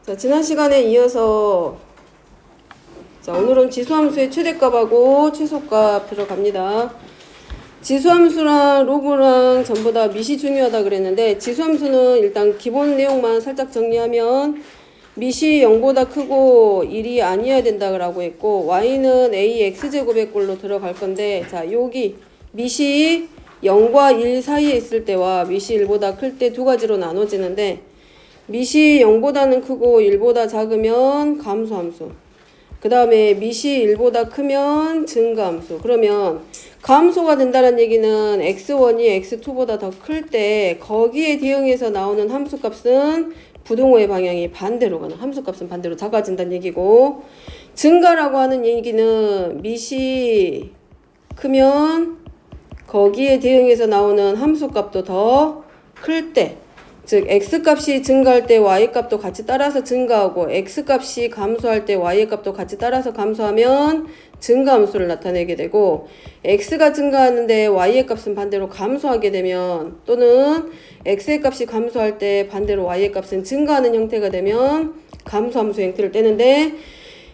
자, 지난 시간에 이어서 오늘은 지수함수의 최대값하고 최소값 들어갑니다. 지수함수랑 로그랑 전부 다 미시 중요하다 그랬는데 지수함수는 일단 기본 내용만 살짝 정리하면 미시 0보다 크고 1이 아니어야 된다고 했고 y는 a x제곱의 꼴로 들어갈 건데 자 여기 미시 0과 1 사이에 있을 때와 미시 1보다 클 때 두 가지로 나눠지는데 미시 0보다는 크고 1보다 작으면 감소함수. 그 다음에 미시 1보다 크면 증가함수. 그러면 감소가 된다는 얘기는 x1이 x2보다 더 클 때 거기에 대응해서 나오는 함수값은 부동호의 방향이 반대로 가는 함수값은 반대로 작아진다는 얘기고 증가라고 하는 얘기는 미시 크면 거기에 대응해서 나오는 함수값도 더 클 때 즉 x값이 증가할 때 y값도 같이 따라서 증가하고 x값이 감소할 때 y값도 같이 따라서 감소하면 증가함수를 나타내게 되고 x가 증가하는데 y의 값은 반대로 감소하게 되면 또는 x의 값이 감소할 때 반대로 y의 값은 증가하는 형태가 되면 감소함수 형태를 떼는데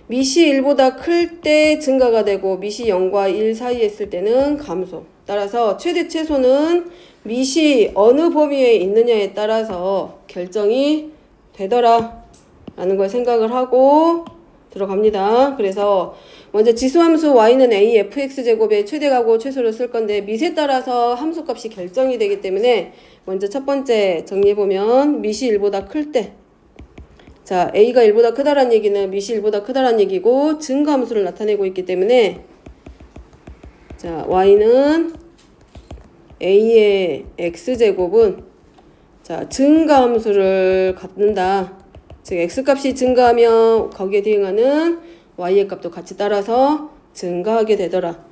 미시 1보다 클 때 증가가 되고 미시 0과 1 사이에 있을 때는 감소. 따라서 최대 최소는 미시 어느 범위에 있느냐에 따라서 결정이 되더라 라는 걸 생각을 하고 들어갑니다. 그래서 먼저 지수함수 y는 a fx제곱의 최대값하고 최소를 쓸 건데 미세 따라서 함수값이 결정이 되기 때문에 먼저 첫 번째 정리해보면 미시 1보다 클 때 자 a가 1보다 크다란 얘기는 미시 1보다 크다란 얘기고 증가함수를 나타내고 있기 때문에 자 y는 a의 x제곱은 자 증가함수를 갖는다. 즉 x값이 증가하면 거기에 대응하는 y의 값도 같이 따라서 증가하게 되더라.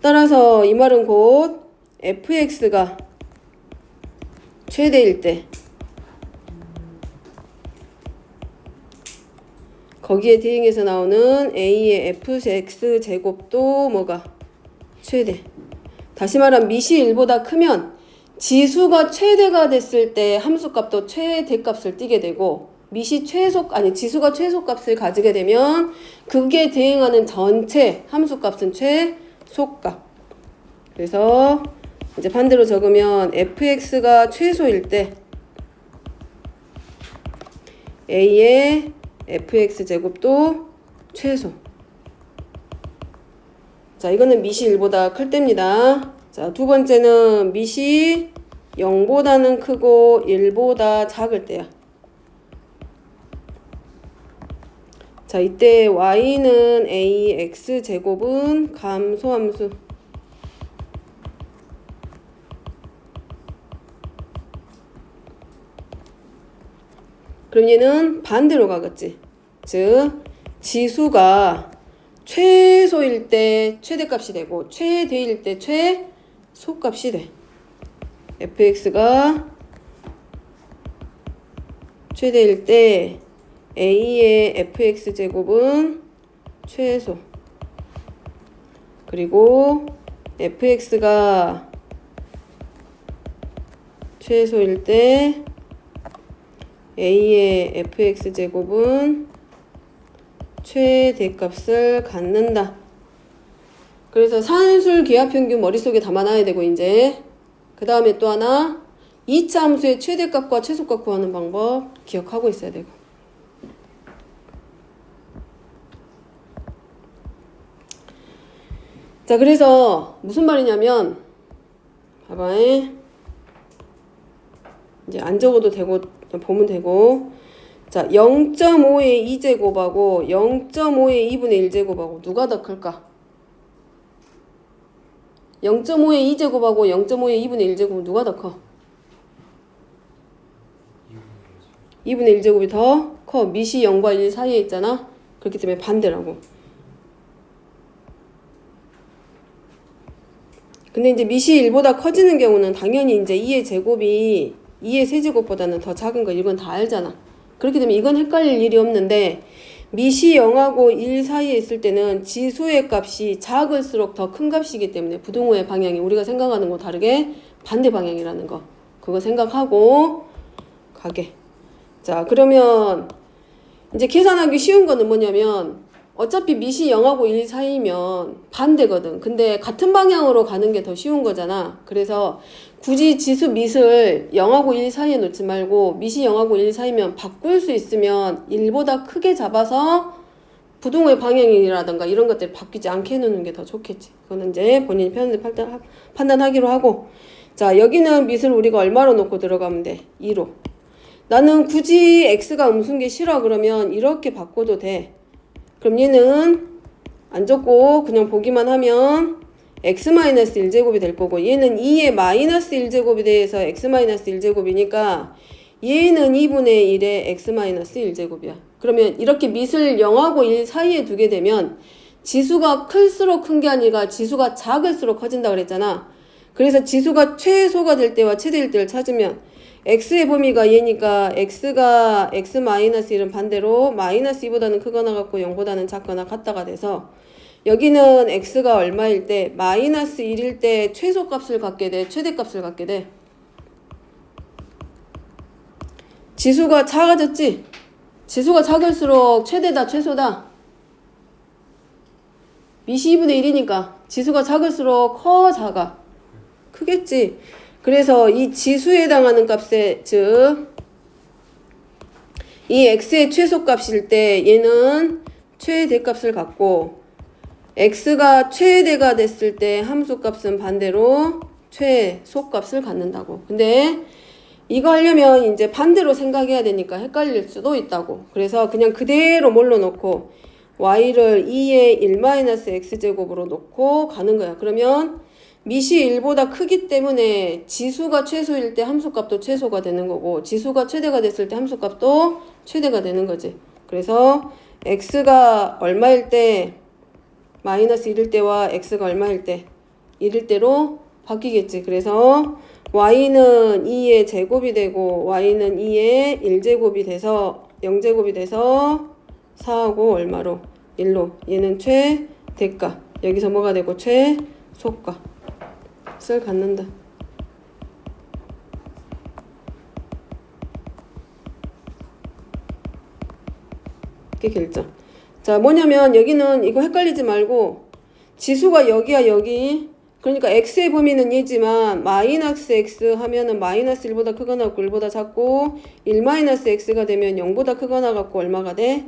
따라서 이 말은 곧 fx가 최대일 때 거기에 대응해서 나오는 a의 fx제곱도 뭐가 최대. 다시 말하면 미시 1보다 크면 지수가 최대가 됐을 때 함수값도 최대값을 띠게 되고 지수가 최소값을 가지게 되면 그게 대응하는 전체 함수값은 최소값. 그래서 이제 반대로 적으면 fx가 최소일 때 a의 fx제곱도 최소. 자, 이거는 미시 1보다 클 때입니다. 자, 두 번째는 미시 0보다는 크고 1보다 작을 때야. 자, 이때 y는 a x제곱은 감소함수. 그럼 얘는 반대로 가겠지. 즉 지수가 최소일 때 최대값이 되고 최대일 때 최소값이 돼. fx가 최대일 때 a의 fx제곱은 최소. 그리고 fx가 최소일 때 a의 fx제곱은 최대값을 갖는다. 그래서 산술 기하평균 머릿속에 담아놔야 되고 이제 그 다음에 또 하나 2차 함수의 최대값과 최소값 구하는 방법 기억하고 있어야 되고 자 그래서 무슨 말이냐면 봐봐 이제 안 적어도 되고 보면 되고 자 0.5의 2제곱하고 0.5의 2분의 1제곱하고 누가 더 클까? 0.5의 2제곱하고 0.5의 2분의 1제곱은 누가 더 커? 2분의 1제곱이 더 커. 미시 0과 1 사이에 있잖아. 그렇기 때문에 반대라고. 근데 이제 미시 1보다 커지는 경우는 당연히 이제 2의 제곱이 2의 세제곱보다는 더 작은 거 이건 다 알잖아. 그렇기 때문에 이건 헷갈릴 일이 없는데 미시 0하고 1 사이에 있을 때는 지수의 값이 작을수록 더 큰 값이기 때문에 부동호의 방향이 우리가 생각하는 거 다르게 반대 방향이라는 거 그거 생각하고 가게. 자, 그러면 이제 계산하기 쉬운 거는 뭐냐면 어차피 미시 0하고 1 사이면 반대거든. 근데 같은 방향으로 가는 게 더 쉬운 거잖아. 그래서 굳이 지수 밑을 0하고 1 사이에 놓지 말고 미시 0하고 1 사이면 바꿀 수 있으면 1보다 크게 잡아서 부동의 방향이라든가 이런 것들 바뀌지 않게 해놓는 게 더 좋겠지. 그거는 이제 본인이 판단하기로 하고. 자, 여기는 밑을 우리가 얼마로 놓고 들어가면 돼? 2로. 나는 굳이 x가 음수인 게 싫어 그러면 이렇게 바꿔도 돼. 그럼 얘는 안 적고 그냥 보기만 하면 x-1제곱이 될 거고 얘는 2의 마이너스 1제곱에 대해서 x-1제곱이니까 얘는 2분의 1의 x-1제곱이야. 그러면 이렇게 밑을 0하고 1 사이에 두게 되면 지수가 클수록 큰 게 아니라 지수가 작을수록 커진다 그랬잖아. 그래서 지수가 최소가 될 때와 최대일 때를 찾으면 x의 범위가 얘니까 x가 x-1은 반대로 마이너스 2보다는 크거나 같고 0보다는 작거나 같다가 돼서 여기는 x가 얼마일 때 마이너스 1일 때 최소값을 갖게 돼 최대값을 갖게 돼. 지수가 작아졌지? 지수가 작을수록 최대다 최소다? 미시 2분의 1이니까 지수가 작을수록 커 작아? 크겠지? 그래서 이 지수에 해당하는 값에 즉 이 x의 최소값일 때 얘는 최대값을 갖고 x가 최대가 됐을 때 함수값은 반대로 최소값을 갖는다고. 근데 이거 하려면 이제 반대로 생각해야 되니까 헷갈릴 수도 있다고. 그래서 그냥 그대로 몰로 놓고 y를 2의 1-x제곱으로 놓고 가는 거야. 그러면 미시 1보다 크기 때문에 지수가 최소일 때 함수값도 최소가 되는 거고 지수가 최대가 됐을 때 함수값도 최대가 되는 거지. 그래서 x가 얼마일 때 마이너스 1일 때와 x가 얼마일 때 1일 때로 바뀌겠지. 그래서 y는 2의 제곱이 되고 y는 2의 1제곱이 돼서 0제곱이 돼서 4하고 얼마로? 1로. 얘는 최대가. 여기서 뭐가 되고 최소가. 을 갖는다. 이게 결정. 자, 뭐냐면 여기는 이거 헷갈리지 말고 지수가 여기야 여기. 그러니까 x의 범위는 얘지만 마이너스 x 하면은 마이너스 1보다 크거나 같고 1보다 작고 1-x가 되면 0보다 크거나 같고 얼마가 돼?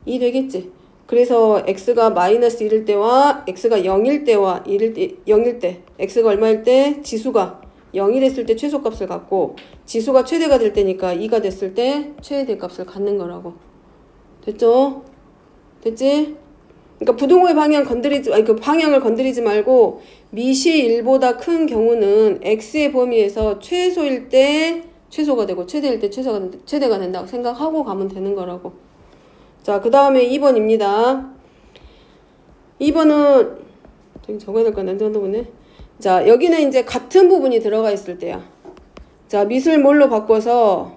2 되겠지. 그래서 x가 마이너스 1일 때와 x가 0일 때와 0일 때 x가 얼마일 때 지수가 0이 됐을 때 최소값을 갖고 지수가 최대가 될 때니까 2가 됐을 때 최대값을 갖는 거라고. 됐죠? 됐지? 그러니까 부동호의 방향을 건드리지 말고 미시 1보다 큰 경우는 x의 범위에서 최소일 때 최소가 되고 최대일 때 최대가 된다고 생각하고 가면 되는 거라고. 자, 그 다음에 2번입니다. 2번은 저기 적어야 될 거 안 적었네. 자, 여기는 이제 같은 부분이 들어가 있을 때야. 자, 밑을 뭘로 바꿔서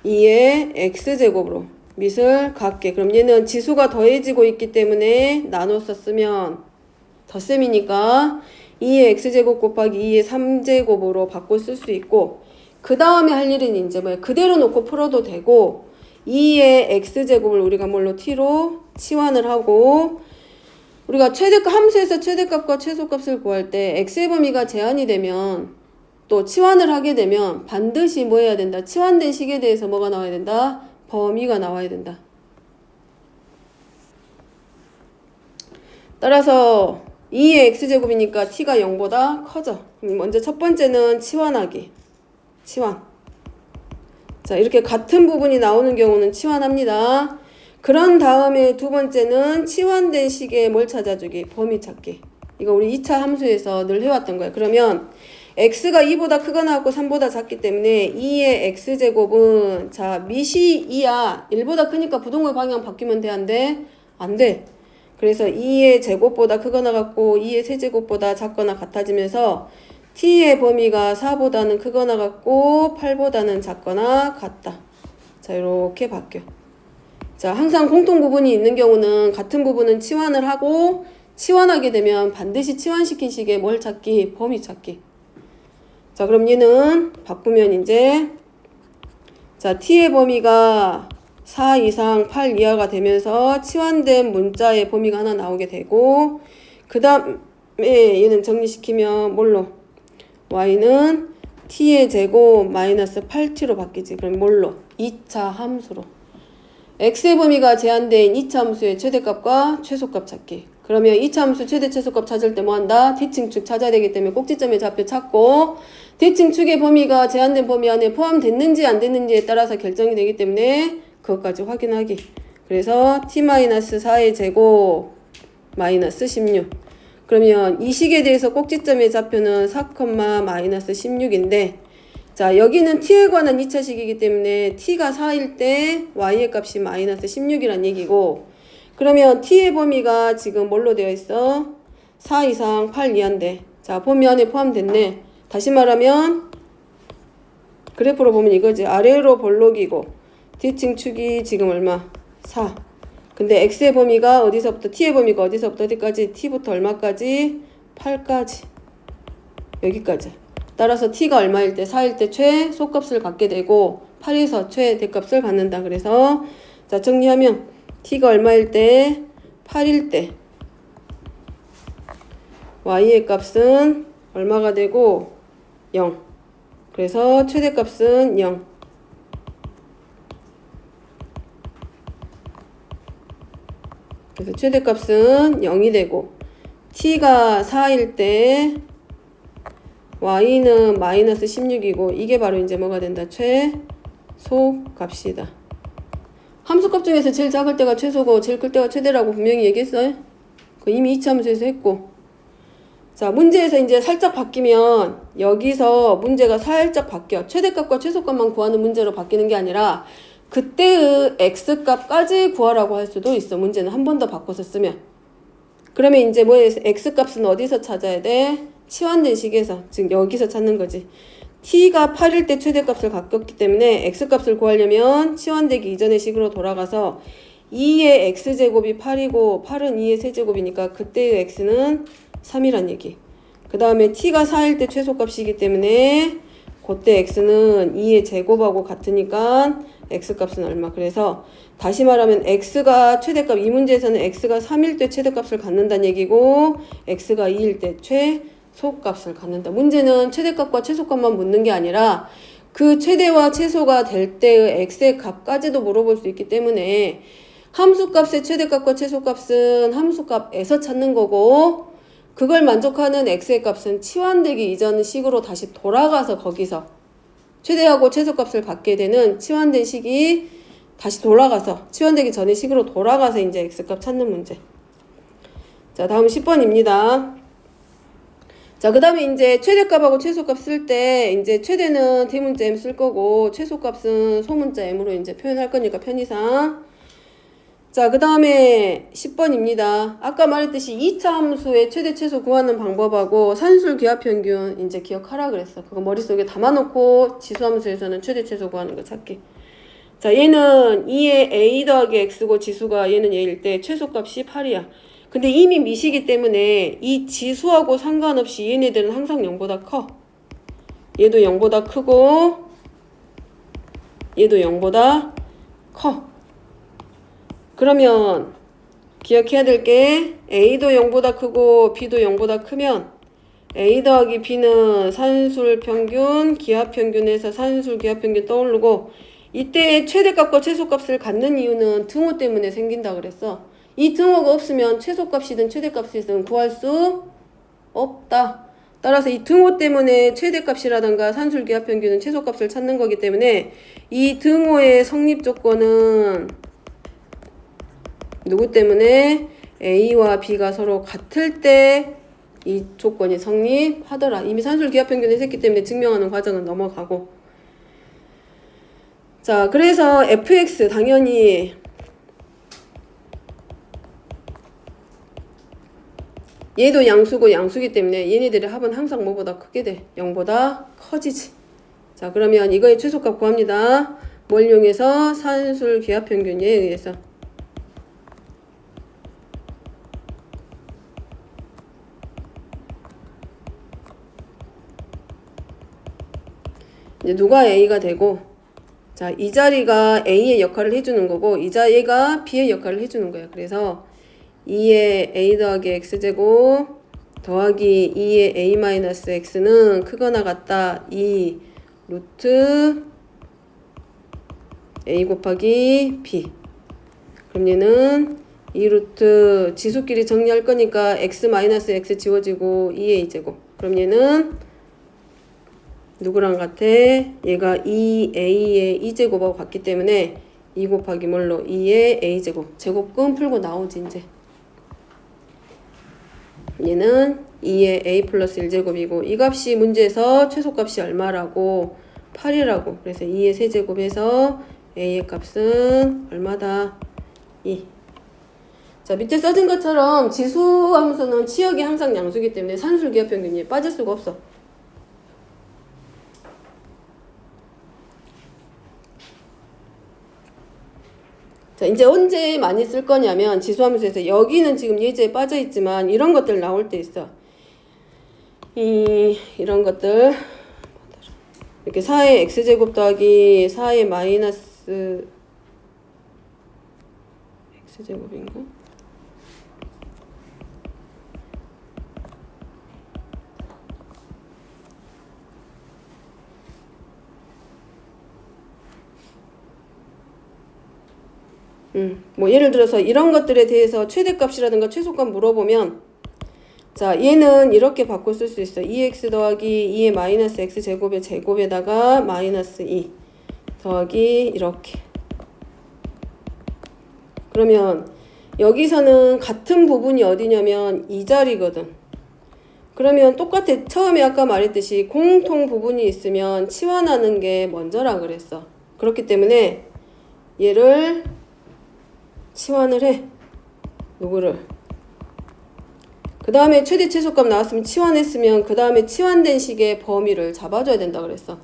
2의 x제곱으로 밑을 갖게. 그럼 얘는 지수가 더해지고 있기 때문에 나눠서 쓰면 덧셈이니까 2의 x제곱 곱하기 2의 3제곱으로 바꿔 쓸 수 있고 그 다음에 할 일은 이제 뭐야? 그대로 놓고 풀어도 되고 2의 x제곱을 우리가 뭘로 t로 치환을 하고 우리가 함수에서 최대값과 최소값을 구할 때 x의 범위가 제한이 되면 또 치환을 하게 되면 반드시 뭐 해야 된다? 치환된 식에 대해서 뭐가 나와야 된다? 범위가 나와야 된다. 따라서 2의 x제곱이니까 t가 0보다 커져. 먼저 첫 번째는 치환하기. 치환. 자, 이렇게 같은 부분이 나오는 경우는 치환합니다. 그런 다음에 두 번째는 치환된 식에 뭘 찾아주기? 범위 찾기. 이거 우리 2차 함수에서 늘 해왔던 거예요. 그러면 x가 2보다 크거나 같고 3보다 작기 때문에 2의 x제곱은 자 밑이 2야. 1보다 크니까 부동의 방향 바뀌면 돼? 안 돼? 안 돼. 그래서 2의 제곱보다 크거나 같고 2의 세제곱보다 작거나 같아지면서 t의 범위가 4보다는 크거나 같고 8보다는 작거나 같다. 자, 이렇게 바뀌어. 자, 항상 공통 부분이 있는 경우는 같은 부분은 치환을 하고 치환하게 되면 반드시 치환시킨 식에 뭘 찾기? 범위 찾기. 자, 그럼 얘는 바꾸면 이제 자, t의 범위가 4 이상 8 이하가 되면서 치환된 문자의 범위가 하나 나오게 되고, 그 다음에 얘는 정리시키면 뭘로? y는 t의 제곱 마이너스 8t로 바뀌지. 그럼 뭘로? 2차 함수로. x의 범위가 제한된 2차 함수의 최대값과 최소값 찾기. 그러면 2차 함수 최대 최소값 찾을 때 뭐 한다? 대칭축 찾아야 되기 때문에 꼭지점의 좌표 찾고, 대칭축의 범위가 제한된 범위 안에 포함됐는지 안 됐는지에 따라서 결정이 되기 때문에 그것까지 확인하기. 그래서 t-4의 제곱 마이너스 16. 그러면 이 식에 대해서 꼭지점의 좌표는 4,-16인데, 자, 여기는 t에 관한 2차식이기 때문에 t가 4일 때 y의 값이 마이너스 16이란 얘기고, 그러면 t의 범위가 지금 뭘로 되어 있어? 4 이상 8 이하인데, 자, 범위 안에 포함됐네. 다시 말하면 그래프로 보면 이거지. 아래로 볼록이고 뒤층축이 지금 얼마? 4. 근데 x의 범위가 어디서부터, t의 범위가 어디서부터 어디까지? t부터 얼마까지? 8까지. 여기까지. 따라서 t가 얼마일 때? 4일 때 최소값을 갖게 되고 8에서 최대값을 갖는다. 그래서 자, 정리하면 t가 얼마일 때? 8일 때 y의 값은 얼마가 되고? 0. 그래서 최대값은 0. 그래서 최대값은 0이 되고, t가 4일 때 y는 마이너스 16이고, 이게 바로 이제 뭐가 된다? 최소값이다. 함수값 중에서 제일 작을 때가 최소고 제일 클 때가 최대라고 분명히 얘기했어요. 그 이미 2차 함수에서 했고. 자, 문제에서 이제 살짝 바뀌면 여기서 문제가 살짝 바뀌어. 최대값과 최소값만 구하는 문제로 바뀌는 게 아니라 그때의 x값까지 구하라고 할 수도 있어. 문제는 한 번 더 바꿔서 쓰면. 그러면 이제 뭐에 x값은 어디서 찾아야 돼? 치환된 식에서. 즉 여기서 찾는 거지. t가 8일 때 최대값을 갖겼기 때문에 x값을 구하려면 치환되기 이전의 식으로 돌아가서 2의 x제곱이 8이고 8은 2의 세제곱이니까 그때의 x는 3이란 얘기. 그 다음에 t가 4일 때 최소값이기 때문에 그때 x는 2의 제곱하고 같으니까 x값은 얼마. 그래서 다시 말하면 x가 최대값, 이 문제에서는 x가 3일 때 최대값을 갖는다는 얘기고 x가 2일 때 최소값을 갖는다. 문제는 최대값과 최소값만 묻는 게 아니라 그 최대와 최소가 될 때의 x의 값까지도 물어볼 수 있기 때문에 함수값의 최대값과 최소값은 함수값에서 찾는 거고, 그걸 만족하는 x의 값은 치환되기 이전 식으로 다시 돌아가서 거기서 최대하고 최소값을 갖게 되는 치환된 식이 다시 돌아가서 치환되기 전의 식으로 돌아가서 이제 x값 찾는 문제. 자, 다음 10번입니다. 자, 그 다음에 이제 최대값하고 최소값 쓸 때 이제 최대는 대문자 m 쓸 거고 최소값은 소문자 m으로 이제 표현할 거니까 편의상. 자, 그 다음에 10번입니다. 아까 말했듯이 2차 함수의 최대 최소 구하는 방법하고 산술 기하평균 이제 기억하라 그랬어. 그거 머릿속에 담아놓고 지수함수에서는 최대 최소 구하는 거 찾기. 자, 얘는 2의 a 더하기 x고 지수가 얘는 얘일 때 최소값이 8이야. 근데 이미 미시기 때문에 이 지수하고 상관없이 얘네들은 항상 0보다 커. 얘도 0보다 크고 얘도 0보다 커. 그러면 기억해야 될 게 a도 0보다 크고 b도 0보다 크면 a 더하기 b는 산술 평균, 기하 평균에서 산술 기하 평균 떠오르고, 이때 최대값과 최소값을 갖는 이유는 등호 때문에 생긴다 그랬어. 이 등호가 없으면 최소값이든 최대값이든 구할 수 없다. 따라서 이 등호 때문에 최대값이라든가 산술 기하 평균은 최소값을 찾는 거기 때문에 이 등호의 성립 조건은 누구 때문에? A와 B가 서로 같을 때 이 조건이 성립하더라. 이미 산술 기하 평균을 했기 때문에 증명하는 과정은 넘어가고. 자, 그래서 fx 당연히 얘도 양수고 양수기 때문에 얘네들의 합은 항상 뭐보다 크게 돼? 0보다 커지지. 자, 그러면 이거의 최소값 구합니다. 뭘 이용해서? 산술 기하 평균에 의해서. 이제 누가 A가 되고 자, 이 자리가 A의 역할을 해주는 거고 이 자리가 B의 역할을 해주는 거예요. 그래서 2의 A 더하기 X제곱 더하기 2의 A 마이너스 X는 크거나 같다. 2 루트 A 곱하기 B. 그럼 얘는 2 루트 지수끼리 정리할 거니까 X 마이너스 X 지워지고 2A 제곱. 그럼 얘는 누구랑 같아? 얘가 2A의 2제곱하고 같기 때문에 2 곱하기 뭘로? 2의 A제곱. 제곱근 풀고 나오지 이제. 얘는 2의 A 플러스 1제곱이고 이 값이 문제에서 최소값이 얼마라고? 8이라고. 그래서 2의 세제곱에서 A의 값은 얼마다? 2. 자, 밑에 써진 것처럼 지수함수는 치역이 항상 양수이기 때문에 산술기하평균이 빠질 수가 없어. 자, 이제 언제 많이 쓸 거냐면 지수함수에서 여기는 지금 예제에 빠져 있지만 이런 것들 나올 때 있어. 이런 것들 이렇게 4의 x제곱 더하기 4의 마이너스 x제곱인가? 뭐 예를 들어서 이런 것들에 대해서 최대값이라든가 최소값 물어보면 자, 얘는 이렇게 바꿔 쓸 수 있어. 2x 더하기 2의 마이너스 x제곱의 제곱에다가 마이너스 2 더하기 이렇게. 그러면 여기서는 같은 부분이 어디냐면 이 자리거든. 그러면 똑같아. 처음에 아까 말했듯이 공통 부분이 있으면 치환하는 게 먼저라 그랬어. 그렇기 때문에 얘를 치환을 해. 누구를? 그 다음에 최대 최소값 나왔으면 치환했으면 그 다음에 치환된 식의 범위를 잡아줘야 된다 그랬어.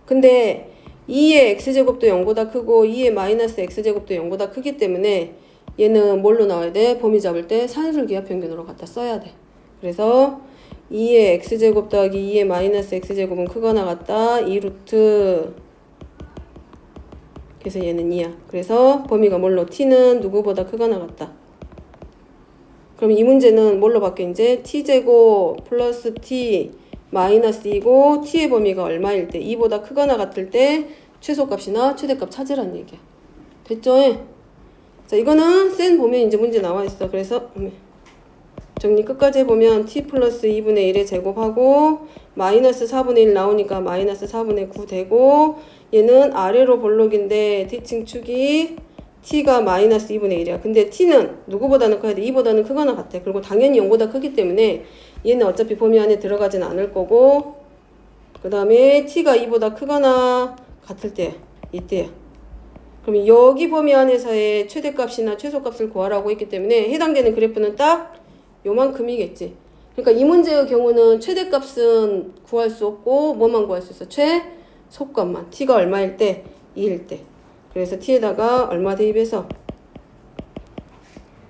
근데 2의 x제곱도 0보다 크고 2의 마이너스 x제곱도 0보다 크기 때문에 얘는 뭘로 나와야 돼? 범위 잡을 때 산술기하평균으로 갖다 써야 돼. 그래서 2의 x제곱 더하기 2의 마이너스 x제곱은 크거나 같다. 2 루트 그래서 얘는 2야. 그래서 범위가 뭘로? t는 누구보다 크거나 같다. 그럼 이 문제는 뭘로 바뀌어? 이제 t제곱 플러스 t 마이너스 2고 t의 범위가 얼마일 때 2보다 크거나 같을 때 최소값이나 최대값 찾으라는 얘기야. 됐죠? 자, 이거는 센 보면 이제 문제 나와 있어. 그래서 정리 끝까지 해보면 t 플러스 2분의 1의 제곱하고 마이너스 4분의 1 나오니까 마이너스 4분의 9 되고 얘는 아래로 볼록인데 t층 축이 t가 마이너스 2분의 1이야. 근데 t는 누구보다는 커야 돼? 2보다는 크거나 같아. 그리고 당연히 0보다 크기 때문에 얘는 어차피 범위 안에 들어가진 않을 거고 그 다음에 t가 2보다 크거나 같을 때 이때야. 그럼 여기 범위 안에서의 최대값이나 최소값을 구하라고 했기 때문에 해당되는 그래프는 딱 요만큼이겠지. 그러니까 이 문제의 경우는 최대값은 구할 수 없고 뭐만 구할 수 있어? 최소값만. t가 얼마일 때? 2일 때. 그래서 t에다가 얼마 대입해서?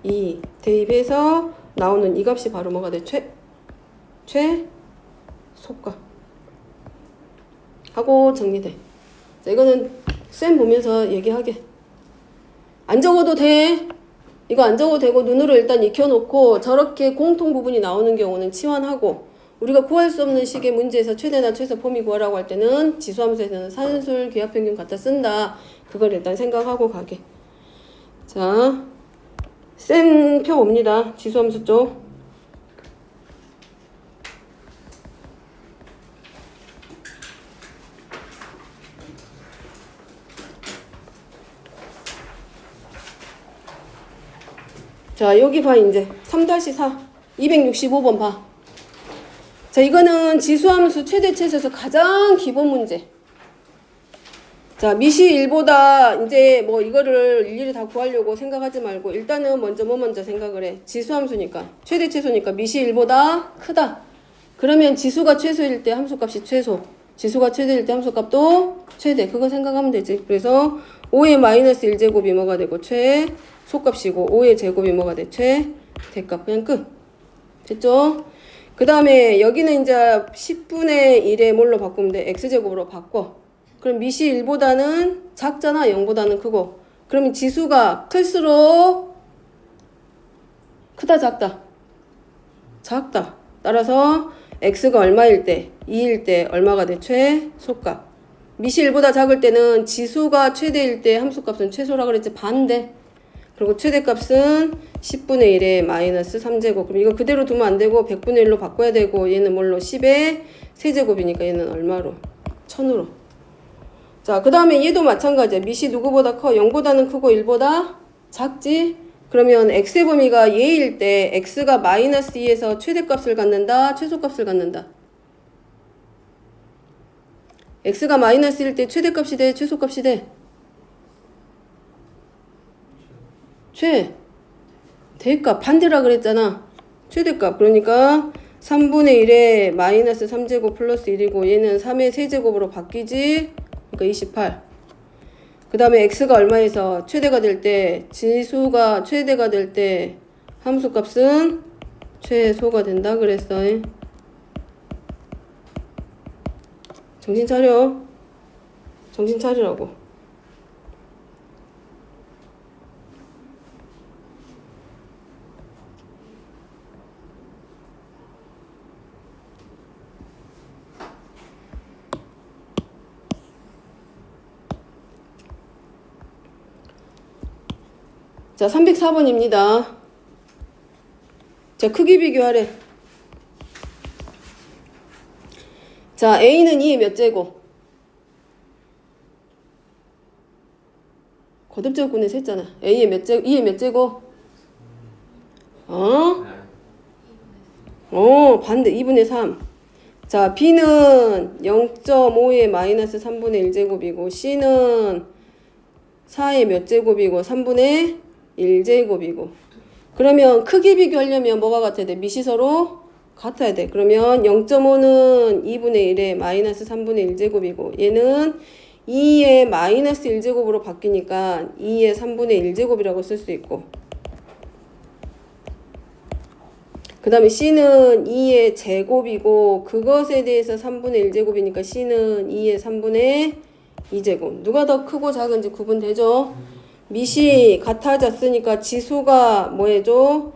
2 대입해서 나오는 이 값이 바로 뭐가 돼? 최소값. 하고 정리돼. 자, 이거는 쌤 보면서 얘기하게. 안 적어도 돼. 이거 안 적어도 되고 눈으로 일단 익혀놓고 저렇게 공통 부분이 나오는 경우는 치환하고 우리가 구할 수 없는 식의 문제에서 최대나 최소 범위 구하라고 할 때는 지수함수에서는 산술 기하평균 갖다 쓴다. 그걸 일단 생각하고 가게. 자, 센 표 옵니다. 지수함수 쪽. 자, 여기 봐, 이제. 3-4. 265번 봐. 자, 이거는 지수함수 최대 최소에서 가장 기본 문제. 자, 미시 1보다 이제 뭐 이거를 일일이 다 구하려고 생각하지 말고 일단은 먼저 먼저 생각을 해. 지수함수니까. 최대 최소니까 미시 1보다 크다. 그러면 지수가 최소일 때 함수값이 최소. 지수가 최대일 때 함수값도 최대. 그거 생각하면 되지. 그래서 5의 마이너스 1제곱이 뭐가 되고 최소값이고 5의 제곱이 뭐가 돼? 최대값. 그냥 끝. 됐죠? 그 다음에 여기는 이제 10분의 1에 뭘로 바꾸면 돼? x제곱으로 바꿔. 그럼 미시 1보다는 작잖아. 0보다는 크고. 그러면 지수가 클수록 크다 작다. 작다. 따라서 x가 얼마일 때? 2일 때 얼마가 돼? 최소값. 미시 1보다 작을 때는 지수가 최대일 때 함수값은 최소라 그랬지. 반대. 그리고 최대값은 10분의 1에 마이너스 3제곱. 그럼 이거 그대로 두면 안 되고 100분의 1로 바꿔야 되고 얘는 뭘로? 10의 세제곱이니까 얘는 얼마로? 1000으로. 자, 그 다음에 얘도 마찬가지야. 미시 누구보다 커? 0보다는 크고 1보다 작지? 그러면 x의 범위가 얘일 때 x가 마이너스 2에서 최대값을 갖는다? 최소값을 갖는다? x가 마이너스 1일 때 최대값이 돼? 최소값이 돼? 대값 반대라 그랬잖아. 최대값. 그러니까 3분의 1에 마이너스 3제곱 플러스 1이고 얘는 3의 세제곱으로 바뀌지. 그러니까 28. 그 다음에 x가 얼마에서 최대가 될 때, 지수가 최대가 될 때 함수값은 최소가 된다 그랬어. 정신 차려. 정신 차리라고. 자, 304번입니다. 자, 크기 비교하래. 자, A는 2의 몇 제곱? 거듭제곱근에서 했잖아. A의 몇 제곱? 2의 몇 제곱? 반대. 2분의 3. 자, B는 0.5의 마이너스 3분의 1제곱이고 C는 4의 몇 제곱이고 3분의 1제곱이고. 그러면 크기 비교하려면 뭐가 같아야 돼? 미시서로 같아야 돼. 그러면 0.5는 2분의 1에 마이너스 3분의 1제곱이고 얘는 2의 마이너스 1제곱으로 바뀌니까 2의 3분의 1제곱이라고 쓸 수 있고, 그 다음에 C는 2의 제곱이고 그것에 대해서 3분의 1제곱이니까 C는 2의 3분의 2제곱. 누가 더 크고 작은지 구분되죠? 미시 같아졌으니까 지수가 뭐 해줘?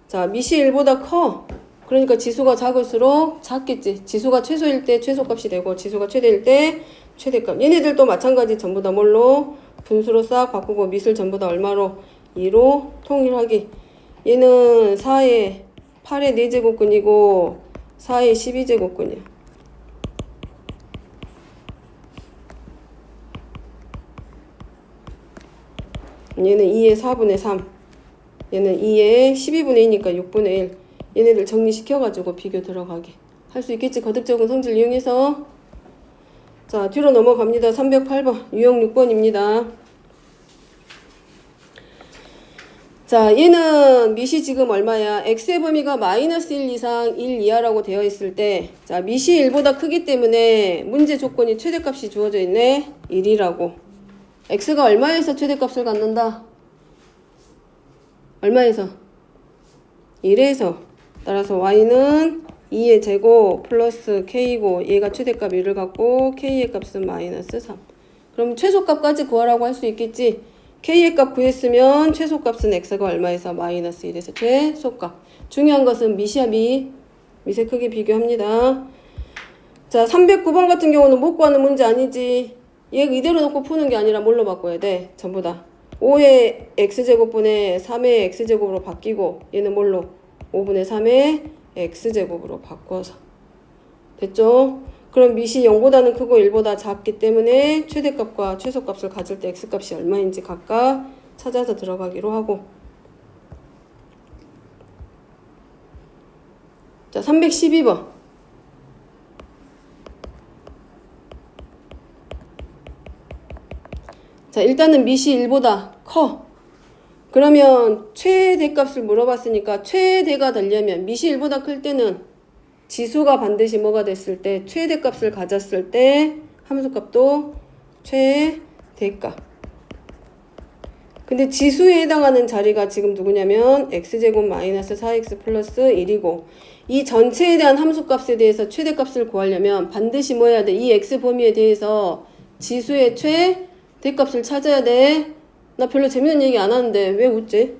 자, 미시 1보다 커. 그러니까 지수가 작을수록 작겠지. 지수가 최소일 때 최소값이 되고 지수가 최대일 때 최대값. 얘네들도 마찬가지 전부 다 뭘로? 분수로 싹 바꾸고 미술 전부 다 얼마로? 2로 통일하기. 얘는 4의 8의 4제곱근이고 4의 12제곱근이야. 얘는 2의 4분의 3. 얘는 2의 12분의 2니까 6분의 1. 얘네들 정리시켜가지고 비교 들어가게. 할 수 있겠지. 거듭적은 성질 이용해서. 자, 뒤로 넘어갑니다. 308번. 유형 6번입니다. 자, 얘는 미시 지금 얼마야? x의 범위가 마이너스 1 이상 1 이하라고 되어 있을 때, 자, 미시 1보다 크기 때문에 문제 조건이 최대값이 주어져 있네. 1이라고. x가 얼마에서 최대값을 갖는다? 얼마에서? 1에서. 따라서 y는 2의 제곱 플러스 k고 얘가 최대값 1을 갖고 k의 값은 마이너스 3. 그럼 최소값까지 구하라고 할 수 있겠지? k의 값 구했으면 최소값은 x가 얼마에서? 마이너스 1에서 최소값. 중요한 것은 미시야 미. 미세 크기 비교합니다. 자, 309번 같은 경우는 못 구하는 문제 아니지. 얘 이대로 놓고 푸는 게 아니라 뭘로 바꿔야 돼? 전부 다 5의 x제곱분의 3의 x제곱으로 바뀌고 얘는 뭘로? 5분의 3의 x제곱으로 바꿔서. 됐죠? 그럼 미시 0보다는 크고 1보다 작기 때문에 최대값과 최소값을 가질 때 x값이 얼마인지 각각 찾아서 들어가기로 하고. 자, 312번. 자, 일단은 미시 1보다 커. 그러면 최대값을 물어봤으니까 최대가 되려면 미시 1보다 클 때는 지수가 반드시 뭐가 됐을 때? 최대값을 가졌을 때 함수값도 최대값. 근데 지수에 해당하는 자리가 지금 누구냐면 x제곱 마이너스 4x 플러스 1이고 이 전체에 대한 함수값에 대해서 최대값을 구하려면 반드시 뭐 해야 돼? 이 x 범위에 대해서 지수의 최대값을 찾아야 돼. 나 별로 재밌는 얘기 안 하는데 왜 웃지?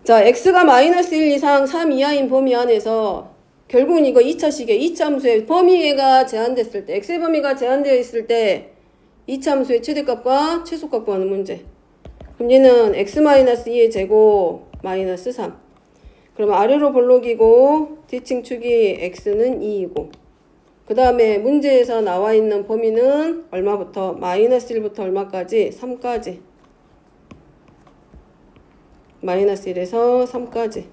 자, x가 마이너스 1 이상 3 이하인 범위 안에서 결국은 이거 2차식의 2차 함수의 범위가 제한됐을 때, x의 범위가 제한되어 있을 때 2차 함수의 최대값과 최소값 구하는 문제. 그럼 얘는 x-2의 제곱 마이너스 3. 그러면 아래로 볼록이고 뒤층축이 x는 2이고 그 다음에 문제에서 나와 있는 범위는 얼마부터? 마이너스 1부터 얼마까지? 3까지. 마이너스 1에서 3까지.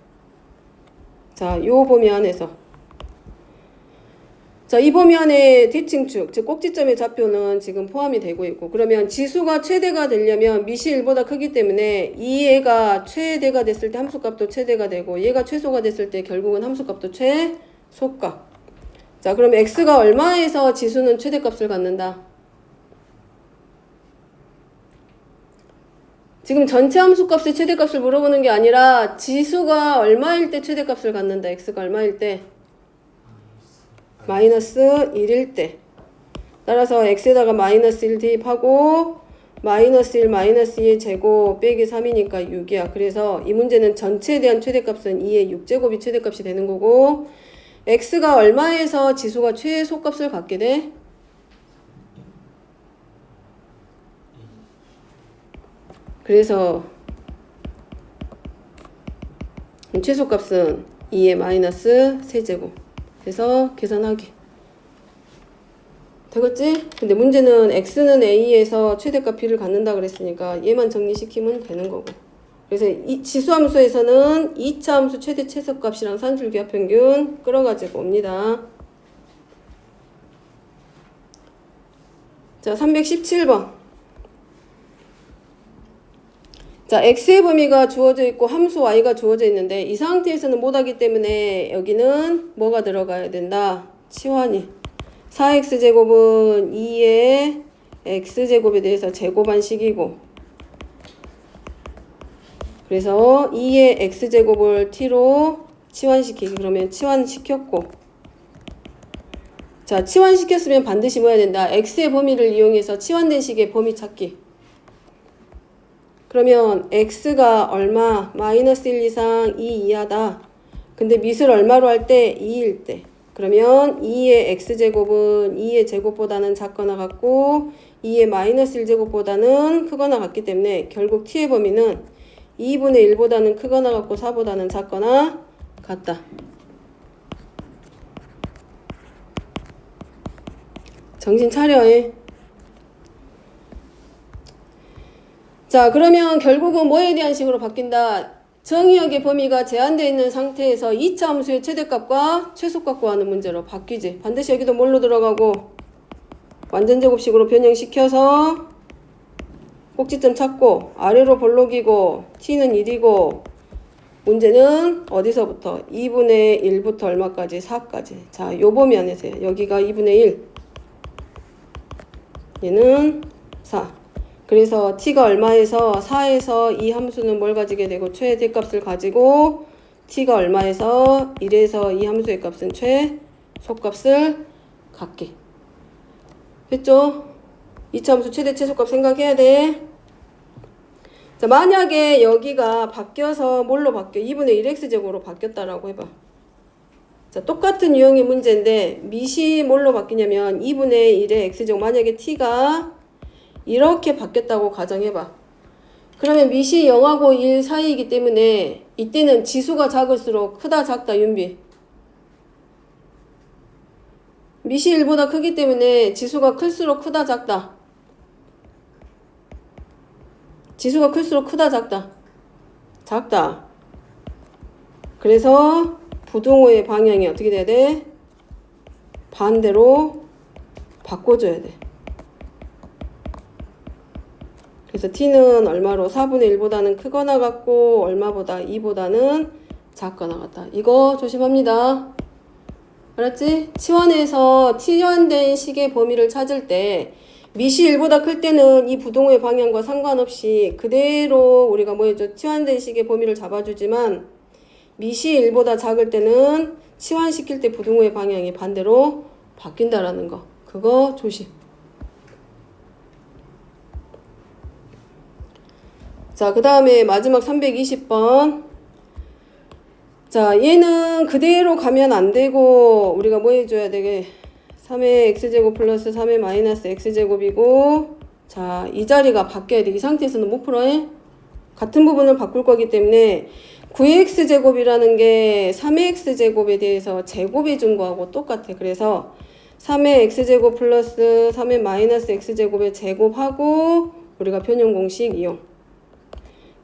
자, 요 범위 안에서. 자, 이 범위 안에 뒤층축, 즉 꼭지점의 좌표는 지금 포함이 되고 있고 그러면 지수가 최대가 되려면 미시 1보다 크기 때문에 이 얘가 최대가 됐을 때 함수값도 최대가 되고 얘가 최소가 됐을 때 결국은 함수값도 최소값. 자, 그럼 x가 얼마에서 지수는 최대값을 갖는다? 지금 전체 함수값의 최대값을 물어보는 게 아니라 지수가 얼마일 때 최대값을 갖는다. x가 얼마일 때? 마이너스 1일 때. 따라서 x에다가 마이너스 1 대입하고 마이너스 1 마이너스 2의 제곱 빼기 3이니까 6이야. 그래서 이 문제는 전체에 대한 최대값은 2의 6제곱이 최대값이 되는 거고 x가 얼마에서 지수가 최소값을 갖게 돼? 그래서 최소값은 2의 마이너스 세제곱. 그래서 계산하기. 되겠지? 근데 문제는 x는 a에서 최대값 b를 갖는다 그랬으니까 얘만 정리시키면 되는 거고. 그래서 이 지수함수에서는 2차 함수 최대 최소값이랑 산술기하 평균 끌어가지고 옵니다. 자, 317번. 자, x의 범위가 주어져 있고 함수 y가 주어져 있는데 이 상태에서는 못하기 때문에 여기는 뭐가 들어가야 된다? 치환이. 4x제곱은 2의 x제곱에 대해서 제곱한 식이고 그래서 2의 x제곱을 t로 치환시키기. 그러면 치환시켰고 자, 치환시켰으면 반드시 뭐 해야 된다? x의 범위를 이용해서 치환된 식의 범위 찾기. 그러면 x가 얼마? 마이너스 1 이상 2 이하다. 근데 밑을 얼마로 할 때? 2일 때. 그러면 2의 x제곱은 2의 제곱보다는 작거나 같고 2의 마이너스 1제곱보다는 크거나 같기 때문에 결국 t의 범위는 2분의 1보다는 크거나 같고 4보다는 작거나 같다. 정신 차려. 자, 그러면 결국은 뭐에 대한 식으로 바뀐다? 정의역의 범위가 제한되어 있는 상태에서 2차 함수의 최대값과 최소값 구하는 문제로 바뀌지. 반드시 여기도 뭘로 들어가고 완전제곱식으로 변형시켜서 꼭지점 찾고 아래로 볼록이고 t는 1이고 문제는 어디서부터? 2분의 1부터 얼마까지? 4까지. 자, 요 범위 안에서요. 여기가 2분의 1. 얘는 4. 그래서 t가 얼마에서 4에서 이 함수는 뭘 가지게 되고 최대값을 가지고 t가 얼마에서 1에서 이 함수의 값은 최소값을 갖게. 됐죠? 2차 함수 최대 최소값 생각해야 돼. 자, 만약에 여기가 바뀌어서 뭘로 바뀌어? 2분의 1x제곱으로 바뀌었다라고 해봐. 자, 똑같은 유형의 문제인데 밑이 뭘로 바뀌냐면 2분의 1의 x제곱. 만약에 t가 이렇게 바뀌었다고 가정해봐. 그러면 밑이 0하고 1 사이이기 때문에 이때는 지수가 작을수록 크다 작다 윤비. 밑이 1보다 크기 때문에 지수가 클수록 크다 작다. 지수가 클수록 크다 작다. 작다. 그래서 부등호의 방향이 어떻게 돼야 돼? 반대로 바꿔줘야 돼. 그래서 t는 얼마로? 4분의 1보다는 크거나 같고 얼마보다? 2보다는 작거나 같다. 이거 조심합니다. 알았지? 치환해서 치환된 식의 범위를 찾을 때 밑이 1보다 클 때는 이 부동호의 방향과 상관없이 그대로 우리가 뭐 해줘? 치환된 식의 범위를 잡아주지만 밑이 1보다 작을 때는 치환시킬 때 부등호의 방향이 반대로 바뀐다라는 거. 그거 조심. 자, 그 다음에 마지막 320번. 자, 얘는 그대로 가면 안 되고 우리가 뭐 해줘야 되게 3의 x제곱 플러스 3의 마이너스 x제곱이고, 자, 이 자리가 바뀌어야 돼. 이 상태에서는 못 풀어. 같은 부분을 바꿀 거기 때문에 9의 x제곱이라는 게 3의 x제곱에 대해서 제곱해 준 거하고 똑같아. 그래서 3의 x제곱 플러스 3의 마이너스 x제곱의 제곱하고 우리가 변형 공식 이용.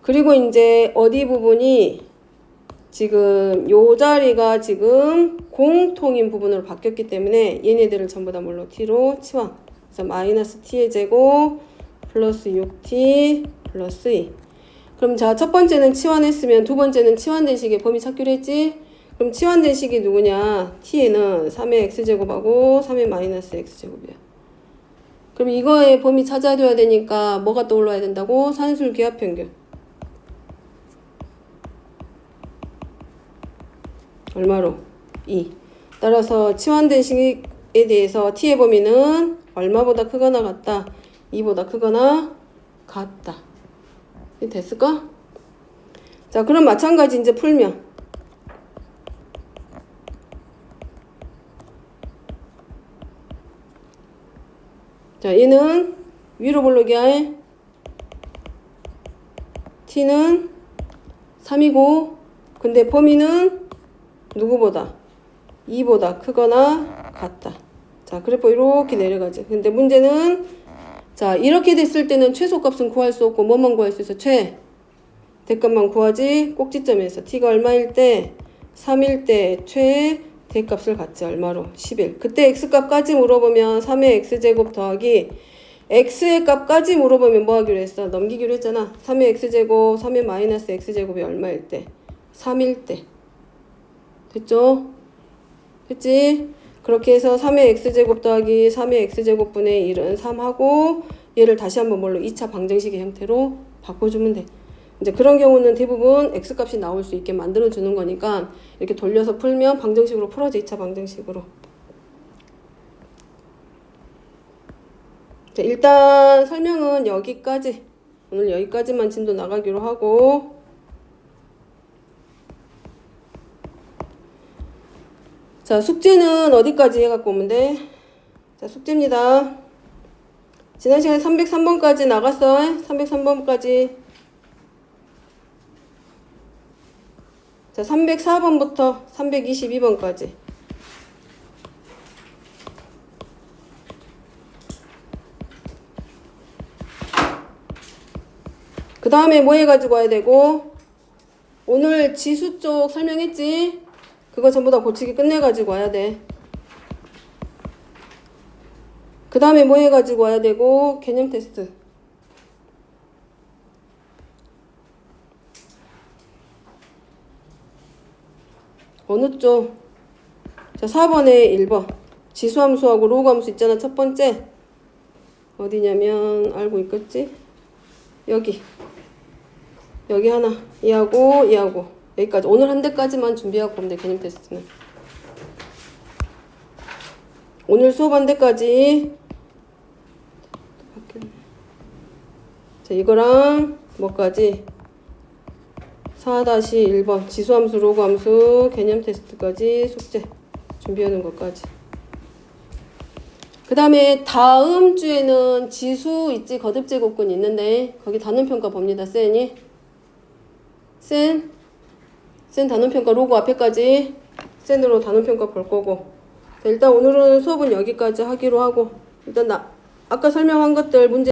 그리고 이제 어디 부분이 지금 요 자리가 지금 공통인 부분으로 바뀌었기 때문에 얘네들을 전부 다 뭘로 t로 치환. 그래서 마이너스 t의 제곱 플러스 6t 플러스 2. 그럼 자, 첫 번째는 치환했으면 두 번째는 치환된 식의 범위 찾기로 했지? 그럼 치환된 식이 누구냐? t에는 3의 x제곱하고 3의 마이너스 x제곱이야. 그럼 이거의 범위 찾아줘야 되니까 뭐가 떠올라야 된다고? 산술 기하평균. 얼마로? 2. 따라서 치환된 식에 대해서 t의 범위는 얼마보다 크거나 같다? 2보다 크거나 같다. 됐을까? 자, 그럼 마찬가지 이제 풀면. 자, 얘는 위로 볼록이야. t는 3이고, 근데 범위는 누구보다? 2보다 크거나 같다. 자, 그래프 이렇게 내려가지. 근데 문제는, 자, 이렇게 됐을 때는 최소값은 구할 수 없고 뭐만 구할 수 있어? 대값만 구하지. 꼭지점에서 t가 얼마일 때? 3일 때 대값을 갖지. 얼마로? 11. 그때 x값까지 물어보면 3의 x제곱 더하기 x의 값까지 물어보면 뭐 하기로 했어? 넘기기로 했잖아. 3의 x제곱, 3의 마이너스 x제곱이 얼마일 때? 3일 때. 됐죠? 됐지? 그렇게 해서 3의 x제곱 더하기 3의 x제곱분의 1은 3하고 얘를 다시 한번 뭘로 2차 방정식의 형태로 바꿔주면 돼. 이제 그런 경우는 대부분 x값이 나올 수 있게 만들어주는 거니까 이렇게 돌려서 풀면 방정식으로 풀어져. 2차 방정식으로. 자, 일단 설명은 여기까지. 오늘 여기까지만 진도 나가기로 하고, 자, 숙제는 어디까지 해갖고 오면 돼? 자, 숙제입니다. 지난 시간에 303번까지 나갔어. 303번까지. 자, 304번부터 322번까지. 그 다음에 뭐 해가지고 와야 되고, 오늘 지수 쪽 설명했지? 그거 전부 다 고치기 끝내가지고 와야 돼. 그 다음에 뭐 해가지고 와야 되고, 개념 테스트. 어느 쪽? 자, 4번에 1번. 지수함수하고 로그함수 있잖아. 첫 번째. 어디냐면, 알고 있겠지? 여기. 여기 하나. 이하고, 이하고. 여기까지. 오늘 한 대까지만 준비하고 오면 돼. 개념 테스트는. 오늘 수업 한 대까지. 자, 이거랑 뭐까지? 4-1번 지수함수, 로그함수, 개념 테스트까지 숙제 준비하는 것까지. 그 다음에 다음 주에는 지수 있지? 거듭제곱근 있는데 거기 단원평가 봅니다. 센이. 센 단원평가 로그 앞에까지 센으로 단원평가 볼 거고. 자, 일단 오늘은 수업은 여기까지 하기로 하고, 일단 아까 설명한 것들 문제